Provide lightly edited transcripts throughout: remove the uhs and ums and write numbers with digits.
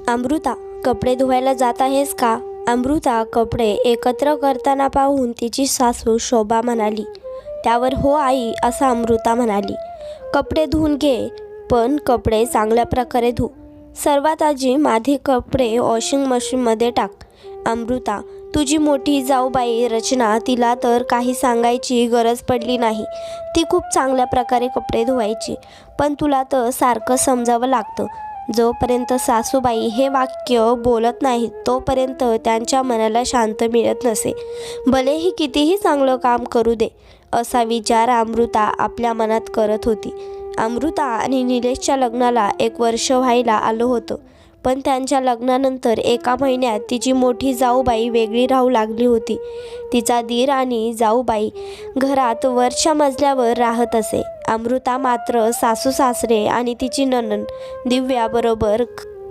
अमृता, कपडे धुवायला जात आहेस का? अमृता कपडे एकत्र करताना पाहून तिची सासू शोभा म्हणाली. त्यावर हो आई, असं अमृता म्हणाली. कपडे धुवून घे, पण कपडे चांगल्या प्रकारे धु. सर्वात आधी माझे कपडे वॉशिंग मशीनमध्ये टाक. अमृता, तुझी मोठी जाऊबाई रचना, तिला तर काही सांगायची गरज पडली नाही. ती खूप चांगल्या प्रकारे कपडे धुवायची, पण तुला तर सारखं समजावं लागतं. जोपर्यंत सासूबाई हे वाक्य बोलत नाहीत तोपर्यंत त्यांच्या मनाला शांत मिळत नसे. भलेही कितीही चांगलं काम करू दे, असा विचार अमृता आपल्या मनात करत होती. अमृता आणि निलेशच्या लग्नाला 1 वर्ष व्हायला आलं होतं, पण त्यांच्या लग्नानंतर एका महिन्यात तिची मोठी जाऊबाई वेगळी राहू लागली होती. तिचा दीर आणि जाऊबाई घरात वरच्या मजल्यावर राहत असे. अमृता मात्र सासू सासरे आणि तिची नणंद दिव्याबरोबर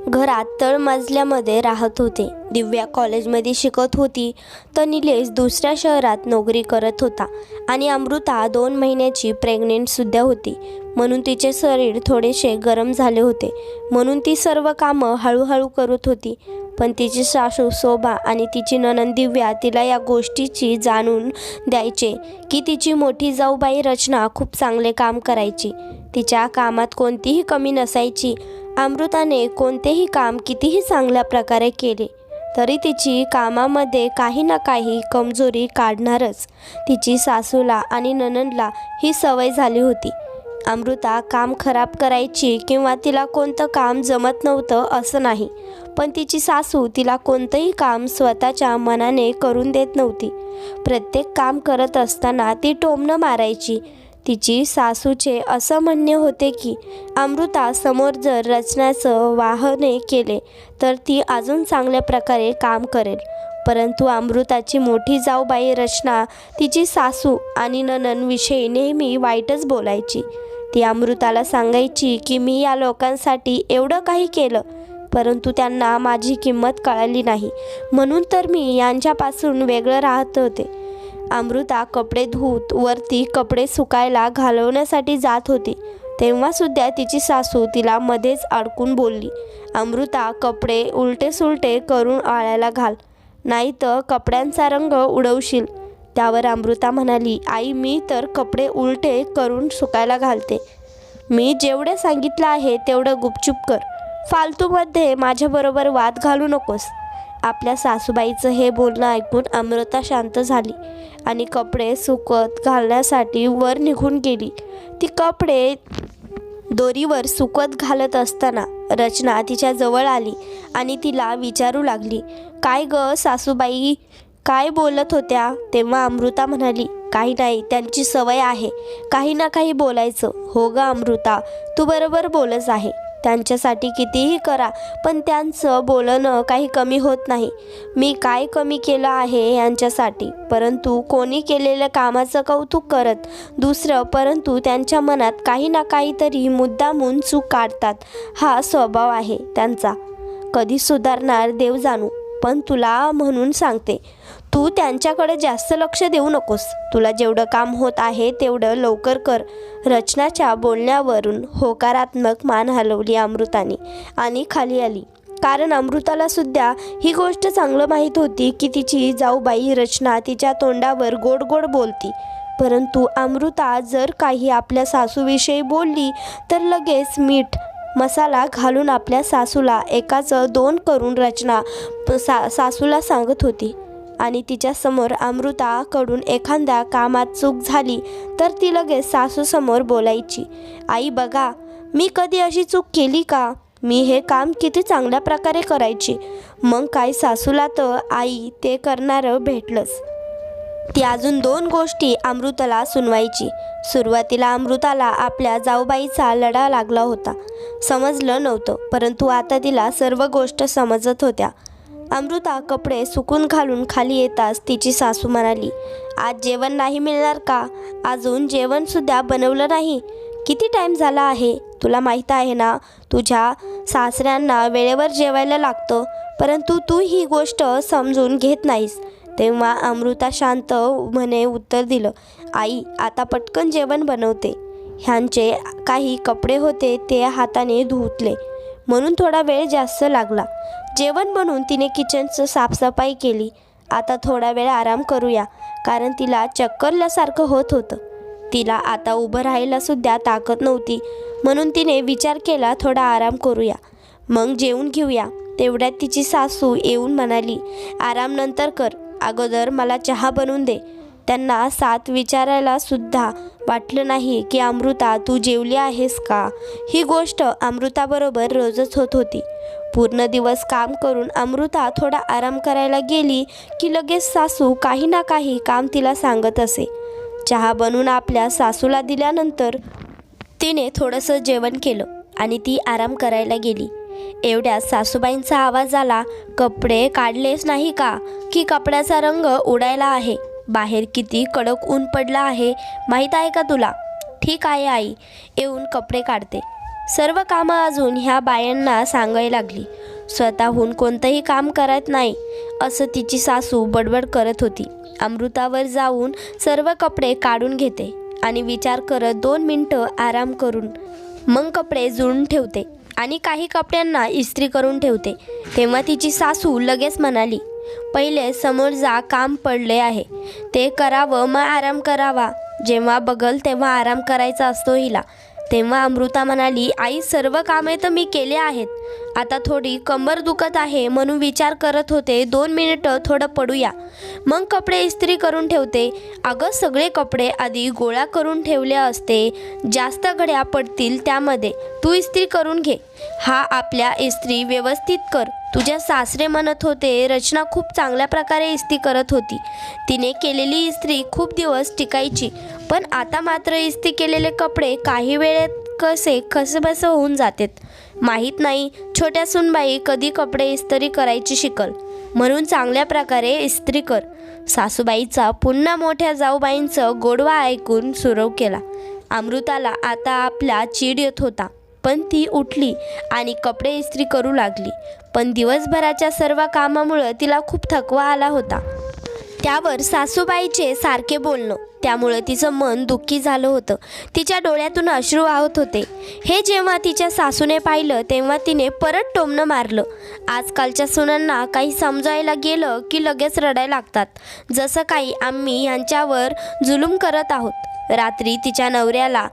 घरात तळमजल्यामध्ये राहत होते. दिव्या कॉलेजमध्ये शिकत होती, तर निलेश दुसऱ्या शहरात नोकरी करत होता आणि अमृता 2 महिन्याची प्रेग्नेंटसुद्धा होती. म्हणून तिचे शरीर थोडेसे गरम झाले होते, म्हणून ती सर्व कामं हळूहळू करत होती. पण तिची सासू शोभा आणि तिची नणंद दिव्या तिला या गोष्टीची जाणून द्यायचे की तिची मोठी जाऊबाई रचना खूप चांगले काम करायची. तिच्या कामात कोणतीही कमी नसायची. अमृताने कोणतेही काम कितीही चांगल्या प्रकारे केले तरी तिची कामामध्ये काही ना काही कमजोरी काढणारच. तिची सासूला आणि नणंदला ही सवय झाली होती. अमृता काम खराब करायची किंवा तिला कोणतं काम जमत नव्हतं असं नाही, पण तिची सासू तिला कोणतंही काम स्वतःच्या मनाने करून देत नव्हती. प्रत्येक काम करत असताना ती टोमणं मारायची. तिची सासूचे असं म्हणणे होते की अमृता समोर जर रचनाचं वाहने केले तर ती अजून चांगल्या प्रकारे काम करेल. परंतु अमृताची मोठी जाऊबाई रचना तिची सासू आणि नणंदविषयी नेहमी वाईटच बोलायची. ती अमृताला सांगायची की मी या लोकांसाठी एवढं काही केलं, परंतु त्यांना माझी किंमत कळाली नाही, म्हणून तर मी यांच्यापासून वेगळं राहत होते. अमृता कपडे धुत वरती कपडे सुकायला घालवण्यासाठी जात होती, तेव्हासुद्धा तिची सासू तिला मध्येच अडकून बोलली, अमृता, कपडे उलटे सुलटे करून आळ्याला घाल, नाही तर कपड्यांचा रंग उडवशील. त्यावर अमृता म्हणाली, आई, मी तर कपडे उलटे करून सुकायला घालते. मी जेवढे सांगितलं आहे तेवढं गुपचूप कर. फालतूमध्ये माझ्याबरोबर वाद घालू नकोस. आपल्या सासूबाईचं हे बोलणं ऐकून अमृता शांत झाली आणि कपडे सुकत घालण्यासाठी वर निघून गेली. ती कपडे दोरीवर सुकत घालत असताना रचना तिच्या जवळ आली आणि तिला विचारू लागली, काय ग सासूबाई, काय बोलत होत्या? तेव्हा अमृता म्हणाली, काही नाही, त्यांची सवय आहे काही ना काही बोलायचं. हो ग अमृता, तू बरोबर बोलत आहे. त्यांच्यासाठी कितीही करा, पण त्यांचं बोलणं काही कमी होत नाही. मी काय कमी केलं आहे यांच्यासाठी? परंतु कोणी केलेल्या कामाचं कौतुक करत दुसरं, परंतु त्यांच्या मनात काही ना काहीतरी मुद्दामून चूक काढतात. हा स्वभाव आहे त्यांचा. कधी सुधारणार देव जाणू, पण तुला म्हणून सांगते, तू त्यांच्याकडे जास्त लक्ष देऊ नकोस. तुला जेवढं काम होत आहे तेवढं लवकर कर. रचनाच्या बोलण्यावरून होकारात्मक मान हलवली अमृताने आणि खाली आली. कारण अमृताला सुद्धा ही गोष्ट चांगलं माहीत होती की तिची जाऊबाई रचना तिच्या तोंडावर गोड गोड बोलती. परंतु अमृता जर काही आपल्या सासूविषयी बोलली तर लगेच मीठ मसाला घालून आपल्या सासूला एकाचं 2 करून रचना सासूला सांगत होती. आणि तिच्यासमोर अमृताकडून एखाद्या कामात चूक झाली तर ती लगेच सासूसमोर बोलायची, आई बघा, मी कधी अशी चूक केली का? मी हे काम किती चांगल्या प्रकारे करायची. मग काय, सासूला तर आई ते करणारं भेटलंच. ती अजून 2 गोष्टी अमृताला सुनवायची. सुरुवातीला अमृताला आपल्या जाऊबाईचा लढा लागला होता. समजलं नव्हतं, परंतु आता तिला सर्व गोष्ट समजत होत्या. अमृता कपडे सुकून घालून खाली येताच तिची सासू म्हणाली, आज जेवण नाही मिळणार का? अजून जेवणसुद्धा बनवलं नाही. किती टाईम झाला आहे? तुला माहीत आहे ना, तुझ्या सासऱ्यांना वेळेवर जेवायला लागतं, परंतु तू ही गोष्ट समजून घेत नाहीस. तेव्हा अमृता शांत म्हणे उत्तर दिलं, आई, आता पटकन जेवण बनवते. ह्यांचे काही कपडे होते ते हाताने धुतले. म्हणून थोडा वेळ जास्त लागला. जेवण बनवून तिने किचनचं साफसफाई केली. आता थोडा वेळ आराम करूया, कारण तिला चक्करल्यासारखं होत होतं. तिला आता उभं राहायला सुद्धा ताकद नव्हती, म्हणून तिने विचार केला थोडा आराम करूया, मग जेवून घेऊया. तेवढ्यात तिची सासू येऊन म्हणाली, आराम नंतर कर, अगोदर मला चहा बनवून दे. त्यांना साथ विचारायला सुद्धा वाटलं नाही की अमृता तू जेवली आहेस का. ही गोष्ट अमृताबरोबर रोजच होत होती. पूर्ण दिवस काम करून अमृता थोडा आराम करायला गेली की लगेच सासू काही ना काही काम तिला सांगत असे. चहा बनवून आपल्या सासूला दिल्यानंतर तिने थोडंसं जेवण केलं आणि ती आराम करायला गेली. एवढ्यात सासूबाईंचा आवाज आला, कपडे काढलेच नाही का, की कपड्याचा रंग उडायला आहे. बाहेर किती कडक ऊन पडला आहे माहीत आहे का तुला. ठीक आहे आई, येऊन कपडे काढते. सर्व कामं अजून ह्या बायांना सांगायला लागली. स्वतःहून कोणतंही काम करत नाही असं तिची सासू बडबड करत होती. अमृतावर जाऊन सर्व कपडे काढून घेते आणि विचार करत 2 मिनटं आराम करून मग कपडे जुळून ठेवते आणि काही कपड्यांना इस्त्री करून ठेवते. तेव्हा तिची सासू लगेच म्हणाली, पहिले समोर जा, काम पडले आहे ते करावं, मग आराम करावा. जेव्हा बघल तेव्हा आराम करायचा असतो हिला. तेव्हा अमृता म्हणाली, आई सर्व कामे तर मी केले आहेत, आता थोडी कंबर दुखत आहे म्हणून विचार करत होते 2 मिनिटं थोडं पडूया, मग कपडे इस्त्री करून ठेवते. अगं सगळे कपडे आधी गोळा करून ठेवले असते, जास्त घड्या पडतील त्यामध्ये, तू इस्त्री करून घे. हा आपल्या इस्त्री व्यवस्थित कर. तुझ्या सासरे म्हणत होते रचना खूप चांगल्या प्रकारे इस्त्री करत होती. तिने केलेली इस्त्री खूप दिवस टिकायची, पण आता मात्र इस्त्री केलेले कपडे काही वेळेत कसे खसबस होऊन जातात. माहीत नाही छोट्या सूनबाई कधी कपडे इस्त्री करायची शिकल, म्हणून चांगल्या प्रकारे इस्त्री कर. सासूबाईचा पुन्हा मोठ्या जाऊबाईंचं गोडवा ऐकून सुरव केला. अमृताला आता आपला चीड येत होता, पण ती उठली आणि कपडे इस्त्री करू लागली. पण दिवसभराच्या सर्व कामामुळं तिला खूप थकवा आला होता. त्यावर सासूबाईचे सारखे बोलणं, त्यामुळं तिचं मन दुःखी झालं होतं. तिच्या डोळ्यातून अश्रू वाहत होते. हे जेव्हा तिच्या सासूने पाहिलं तेव्हा तिने परत टोमणं मारलं. आजकालच्या सुनांना काही समजायला गेलं की लगेच रडायला लागतात, जसं काही आम्ही यांच्यावर जुलूम करत आहोत. रात्री तिच्या नवऱ्याला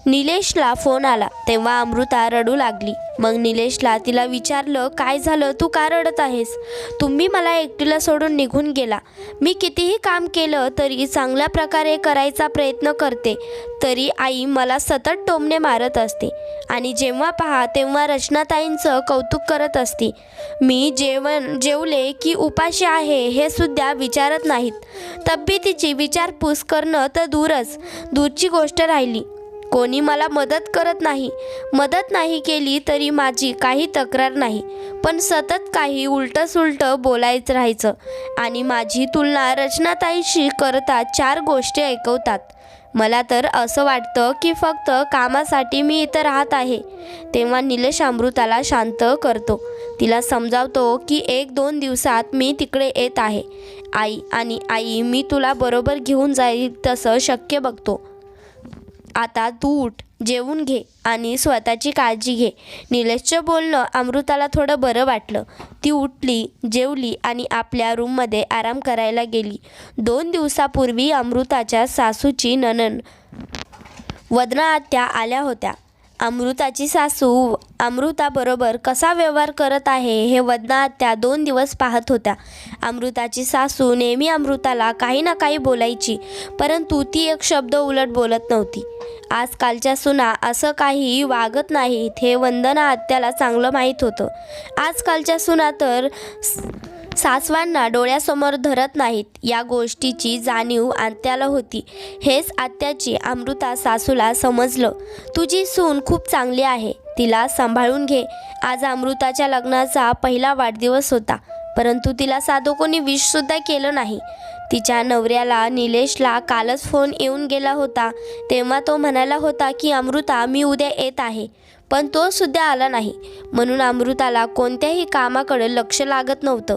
निलेशला फोन आला तेव्हा अमृता रडू लागली. मग निलेशला तिला विचारलं, काय झालं, तू का रडत आहेस. तुम्ही मला एकटीला सोडून निघून गेला. मी कितीही काम केलं तरी चांगल्या प्रकारे करायचा प्रयत्न करते, तरी आई मला सतत टोमणे मारत असते आणि जेव्हा पहा तेव्हा रचनाताईंचं कौतुक करत असते. मी जेवले की उपाशी आहे हे सुद्धा विचारत नाहीत. तब्येतीची विचारपूस करणं तर दूरची गोष्ट राहिली. कोणी मला मदत नाही केली तरी माझी काही तक्रार नाही, पण सतत काही उलटं बोलायचं राहायचं आणि माझी तुलना रचनाताईशी करतात, 4 गोष्टी ऐकवतात. मला तर असं वाटतं की फक्त कामासाठी मी इथं राहत आहे. तेव्हा निलेश अमृताला शांत करतो. तिला समजावतो की 1-2 दिवसात मी तिकडे येत आहे. आई मी तुला बरोबर घेऊन जाईल तसं शक्य बघतो. आता तू उठ, जेवून घे आणि स्वतःची काळजी घे. निलेशचं बोलणं अमृताला थोडं बरं वाटलं. ती उठली, जेवली आणि आपल्या रूममध्ये आराम करायला गेली. 2 दिवसापूर्वी अमृताच्या सासूची नणंद वदना आत्या आल्या होत्या. अमृताची सासू अमृताबरोबर कसा व्यवहार करत आहे हे वदना आत्या 2 दिवस पाहत होत्या. अमृताची सासू नेहमी अमृताला काही ना काही बोलायची, परंतु ती एक शब्द उलट बोलत नव्हती. आजकालच्या सुना असं काही वागत नाहीत हे वंदना आत्याला चांगलं माहीत होतं. आजकालच्या सुना तर सासवांना डोळ्यासमोर धरत नाहीत, या गोष्टीची जाणीव आत्याला होती. हेच आत्याची अमृता सासूला समजलं. तुझी सून खूप चांगली आहे, तिला सांभाळून घे. आज अमृताच्या लग्नाचा पहिला वाढदिवस होता, परंतु तिला साधं कोणी विशसुद्धा केलं नाही. तिच्या नवऱ्याला निलेशला कालच फोन येऊन गेला होता. तेव्हा तो म्हणाला होता की अमृता मी उद्या येत आहे, पण तो सुद्धा आला नाही. म्हणून अमृताला कोणत्याही कामाकडे लक्ष लागत नव्हतं.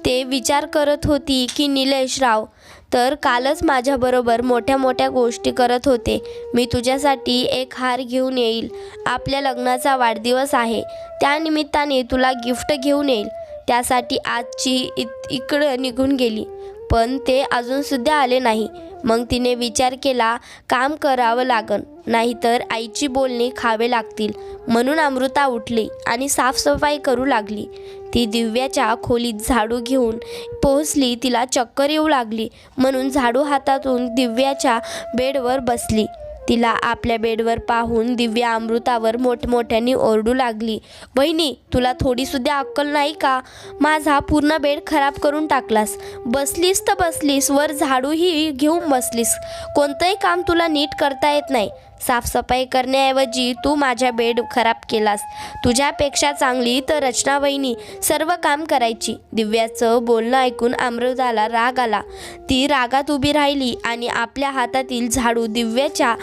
ते विचार करत होती की निलेश राव तर कालच माझ्याबरोबर मोठ्या मोठ्या गोष्टी करत होते. मी तुझ्यासाठी एक हार घेऊन येईल. आपल्या लग्नाचा वाढदिवस आहे, त्यानिमित्ताने तुला गिफ्ट घेऊन येईल. त्यासाठी आजची इकडं निघून गेली, पण ते अजूनसुद्धा आले नाही. मग तिने विचार केला, काम करावं लागन, नाहीतर आईची बोलणी खावे लागतील. म्हणून अमृता उठली आणि साफसफाई करू लागली. ती दिव्याच्या खोलीत झाडू घेऊन पोहोचली. तिला चक्कर येऊ लागली, म्हणून झाडू हातातून दिव्याच्या बेडवर बसली. तिला आपल्या बेडवर पाहून दिव्या अमृतावर मोठमोठ्याने ओरडू लागली, वहिनी तुला थोडीसुद्धा अक्कल नाही का? माझा पूर्ण बेड खराब करून टाकलास. बसलीस तर बसलीस, वर झाडूही घेऊन बसलीस. कोणतंही काम तुला नीट करता येत नाही. साफसफाई करण्याऐवजी तू माझ्या बेड खराब केलास. तुझ्यापेक्षा चांगली तर रचना वहिनी सर्व काम करायची. दिव्याचं बोलणं ऐकून अमृताला राग आला. ती रागात उभी राहिली आणि आपल्या हातातील झाडू दिव्याच्या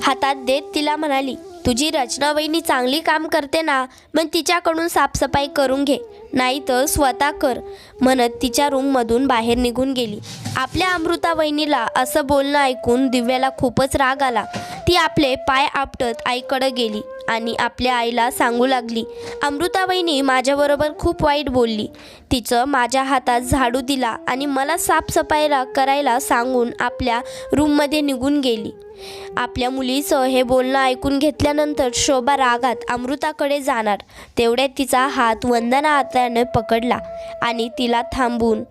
हातात देत तिला म्हणाली, तुझी रचना वहिनी चांगली काम करते ना, मग तिच्याकडून साफसफाई करून घे, नाही तर स्वतः कर, म्हणत तिच्या रूममधून बाहेर निघून गेली. आपल्या अमृता वहिनीला असं बोलणं ऐकून दिव्याला खूपच राग आला. ती आपले पाय आपटत आईकडे गेली आणि आपल्या आईला सांगू लागली, अमृता वहिनी माझ्याबरोबर खूप वाईट बोलली. तिचं माझ्या हातात झाडू दिला आणि मला साफसफाईला करायला सांगून आपल्या रूममध्ये निघून गेली. आपल्या मुलीचं हे बोलणं ऐकून घेतल्यानंतर शोभा रागात अमृताकडे जाणार, तेवढ्यात तिचा हात वंदना आत्याने पकडला आणि तिला थांबून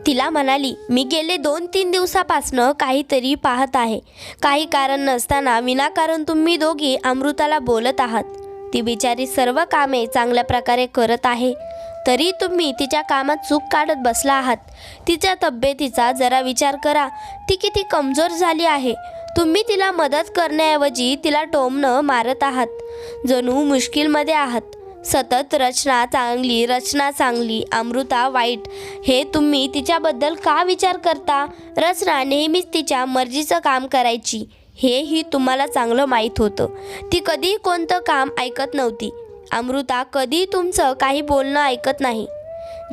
तिला म्हणाली, मी गेले 2-3 दिवसापासनं काहीतरी पाहत आहे. काही कारण नसताना विनाकारण तुम्ही दोघी अमृताला बोलत आहात. ती बिचारी सर्व कामे चांगल्या प्रकारे करत आहे, तरी तुम्ही तिच्या कामात चूक काढत बसला आहात. तिच्या तब्येतीचा जरा विचार करा, ती किती कमजोर झाली आहे. तुम्ही तिला मदत करण्याऐवजी तिला टोमणं मारत आहात, जणू मुश्किलमध्ये आहात. सतत रचना चांगली अमृता वाईट हे तुम्ही तिच्याबद्दल का विचार करता? रचना नेहमीच तिच्या मर्जीचं काम करायची, हेही तुम्हाला चांगलं माहीत होतं. ती कधीही कोणतं काम ऐकत नव्हती. अमृता कधी तुमचं काही बोलणं ऐकत नाही.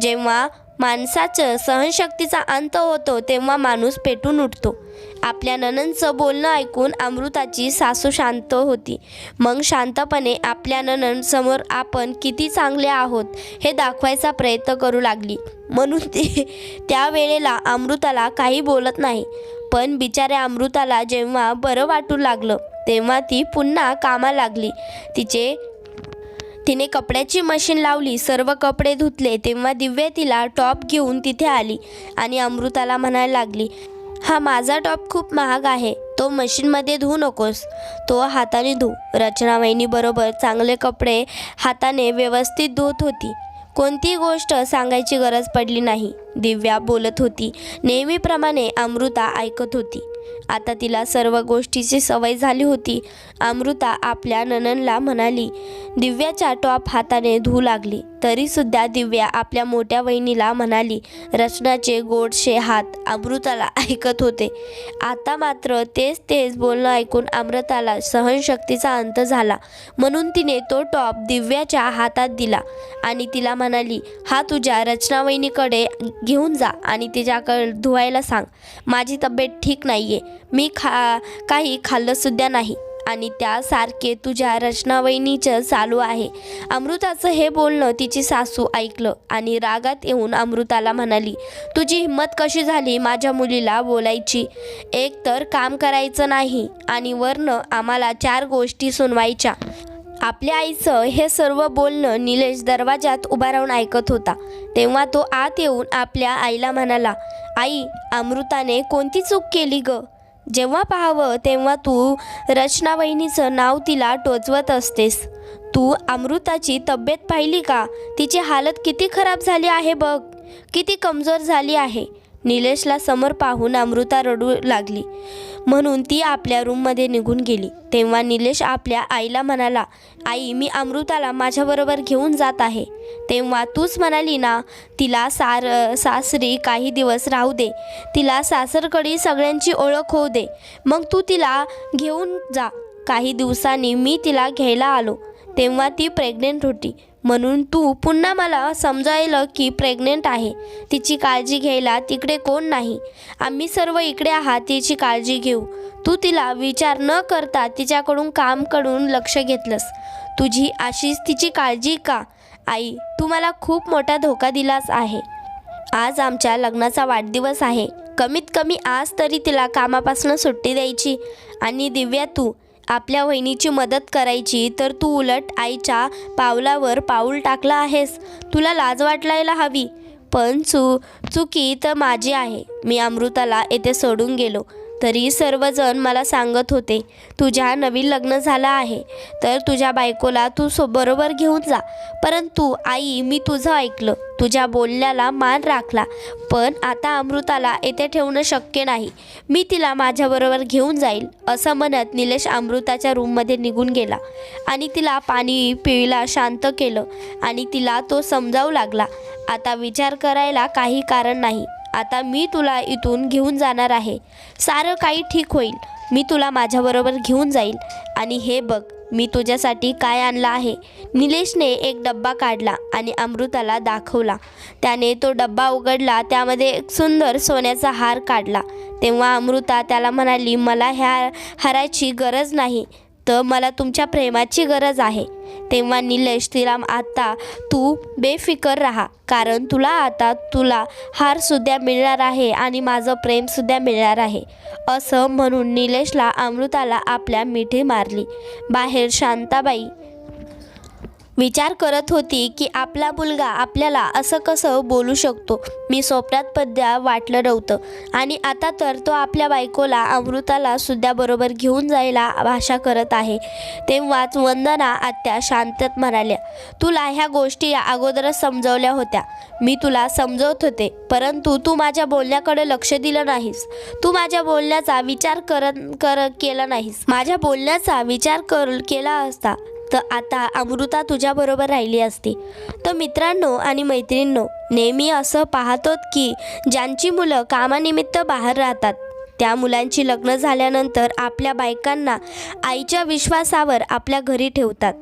जेव्हा माणसाचं सहनशक्तीचा अंत होतो तेव्हा माणूस पेटून उठतो. आपल्या नणंदचं बोलणं ऐकून अमृताची सासू शांत होती. मग शांतपणे आपल्या नणंदसमोर आपण किती चांगले आहोत हे दाखवायचा प्रयत्न करू लागली. म्हणून ती त्यावेळेला अमृताला काही बोलत नाही. पण बिचाऱ्या अमृताला जेव्हा बरं वाटू लागलं तेव्हा ती पुन्हा कामाला लागली. तिने कपड्याची मशीन लावली, सर्व कपडे धुतले. तेव्हा दिव्या तिला टॉप घेऊन तिथे आली आणि अमृताला म्हणायला लागली, हा माझा टॉप खूप महाग आहे, तो मशीनमध्ये धुवू नकोस, तो हाताने धु. रचना वहिनीबरोबर चांगले कपडे हाताने व्यवस्थित धुत होती. कोणतीही गोष्ट सांगायची गरज पडली नाही. दिव्या बोलत होती, नेहमीप्रमाणे अमृता ऐकत होती. आता तिला सर्व गोष्टीची सवय झाली होती. अमृता आपल्या नणंदला म्हणाली, दिव्याचा टॉप हाताने धुवू लागली. तरीसुद्धा दिव्या आपल्या मोठ्या वहिनीला म्हणाली. रचनाचे गोडसे हात अमृताला ऐकत होते. आता मात्र तेच बोलणं ऐकून अमृताला सहनशक्तीचा अंत झाला. म्हणून तिने तो टॉप दिव्याच्या हातात दिला आणि तिला म्हणाली, हा तुझ्या रचना वहिनीकडे घेऊन जा आणि तिच्याकडे धुवायला सांग. माझी तब्येत ठीक नाहीये, मी काही खाल्लंसुद्धा नाही आणि त्यासारखे तुझ्या रचना वहिनीचं चालू आहे. अमृताचं हे बोलणं तिची सासू ऐकलं आणि रागात येऊन अमृताला म्हणाली, तुझी हिंमत कशी झाली माझ्या मुलीला बोलायची? एक तर काम करायचं नाही आणि वरनं आम्हाला 4 गोष्टी सुनवायच्या. आपल्या आईचं हे सर्व बोलणं निलेश दरवाजात उभा राहून ऐकत होता. तेव्हा तो आत येऊन आपल्या आईला म्हणाला, आई, अमृताने कोणती चूक केली ग? जेव्हा पाहावं तेव्हा तू रचना वहिनीचं नाव तिला टोचवत असतेस. तू अमृताची तब्येत पाहिली का? तिची हालत किती खराब झाली आहे बघ, किती कमजोर झाली आहे. निलेशला समोर पाहून अमृता रडू लागली. म्हणून ती आपल्या रूममध्ये निघून गेली. तेव्हा निलेश आपल्या आईला म्हणाला, आई, मी अमृताला माझ्याबरोबर घेऊन जात आहे. तेव्हा तूच म्हणाली ना तिला सासरी काही दिवस राहू दे, तिला सासरकडे सगळ्यांची ओळख होऊ दे, मग तू तिला घेऊन जा. काही दिवसांनी मी तिला घ्यायला आलो तेव्हा ती प्रेग्नेंट होती. म्हणून तू पुन्हा मला समजायला की प्रेग्नेंट आहे, तिची काळजी घ्यायला तिकडे कोण नाही, आम्ही सर्व इकडे आहात, तिची काळजी घेऊ. तू तिला विचार न करता तिच्याकडून कामकडून लक्ष घेतलंस. तुझी अशीच तिची काळजी का? आई, तू मला खूप मोठा धोका दिलास आहे. आज आमच्या लग्नाचा वाढदिवस आहे, कमीत कमी आज तरी तिला कामापासून सुट्टी द्यायची. आणि दिव्या, तू आपल्या वहिनीची मदत करायची तर तू उलट आईच्या पावलावर पाऊल टाकला आहेस. तुला लाज वाटायला हवी. पण चुकी तर माझी आहे. मी अमृताला येथे सोडून गेलो तरी सर्वजण मला सांगत होते तुझ्या नवीन लग्न झालं आहे तर तुझ्या बायकोला तू बरोबर घेऊन जा. परंतु आई, मी तुझं ऐकलं, तुझ्या बोलण्याला मान राखला. पण आता अमृताला येथे ठेवणं शक्य नाही. मी तिला माझ्याबरोबर घेऊन जाईल असं म्हणत निलेश अमृताच्या रूममध्ये निघून गेला आणि तिला पाणी पिळायला शांत केलं आणि तिला तो समजावू लागला. आता विचार करायला काही कारण नाही. आता मी तुला इथून घेऊन जाणार आहे. सारं काही ठीक होईल. मी तुला माझ्याबरोबर घेऊन जाईल. आणि हे बघ, मी तुझ्यासाठी काय आणलं आहे. निलेशने एक डब्बा काढला आणि अमृताला दाखवला. त्याने तो डब्बा उघडला, त्यामध्ये एक सुंदर सोन्याचा हार काढला. तेव्हा अमृता त्याला म्हणाली, मला ह्या हाराची गरज नाही, तर मला तुमच्या प्रेमाची गरज आहे. तेव्हा निलेश तिला, आता तू बेफिकर राहा, कारण तुला हारसुद्धा मिळणार आहे आणि माझं प्रेमसुद्धा मिळणार आहे. असं म्हणून निलेशला अमृताला आपल्या मिठी मारली. बाहेर शांताबाई विचार करत होती की आपला मुलगा आपल्याला असं कसं बोलू शकतो. मी स्वप्नात पद्या वाटलं नव्हतं आणि आता तर तो आपल्या बायकोला अमृताला सुद्धा बरोबर घेऊन जायला भाषा करत आहे. तेव्हाच वंदना आत्या शांतत म्हणाल्या, तुला ह्या गोष्टी अगोदरच समजवल्या होत्या. मी तुला समजवत होते, परंतु तू माझ्या बोलण्याकडे लक्ष दिलं नाहीस. तू माझ्या बोलण्याचा विचार केला नाहीस. माझ्या बोलण्याचा विचार केला असता तर आता अमृता तुझ्याबरोबर राहिली असती. तर मित्रांनो आणि मैत्रिणींनो, नेहमी असं पाहतो की ज्यांची मुलं कामानिमित्त बाहेर राहतात त्या मुलांची लग्न झाल्यानंतर आपल्या बायकांना आईच्या विश्वासावर आपल्या घरी ठेवतात.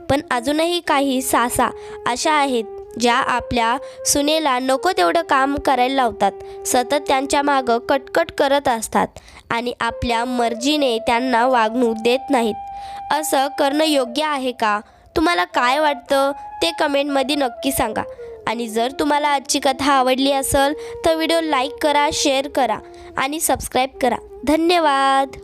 पण अजूनही काही सासा अशा आहेत ज्या आपल्या सुनेला नको तेवढं काम करायला लावतात, सतत त्यांच्या मागं कटकट करत असतात आणि आपल्या मर्जीने त्यांना वागणूक देत नाहीत. असं करणं योग्य आहे का? तुम्हाला काय वाटतं ते कमेंटमध्ये नक्की सांगा. आणि जर तुम्हाला आजची कथा आवडली असेल तर व्हिडिओ लाईक करा, शेअर करा आणि सबस्क्राईब करा. धन्यवाद.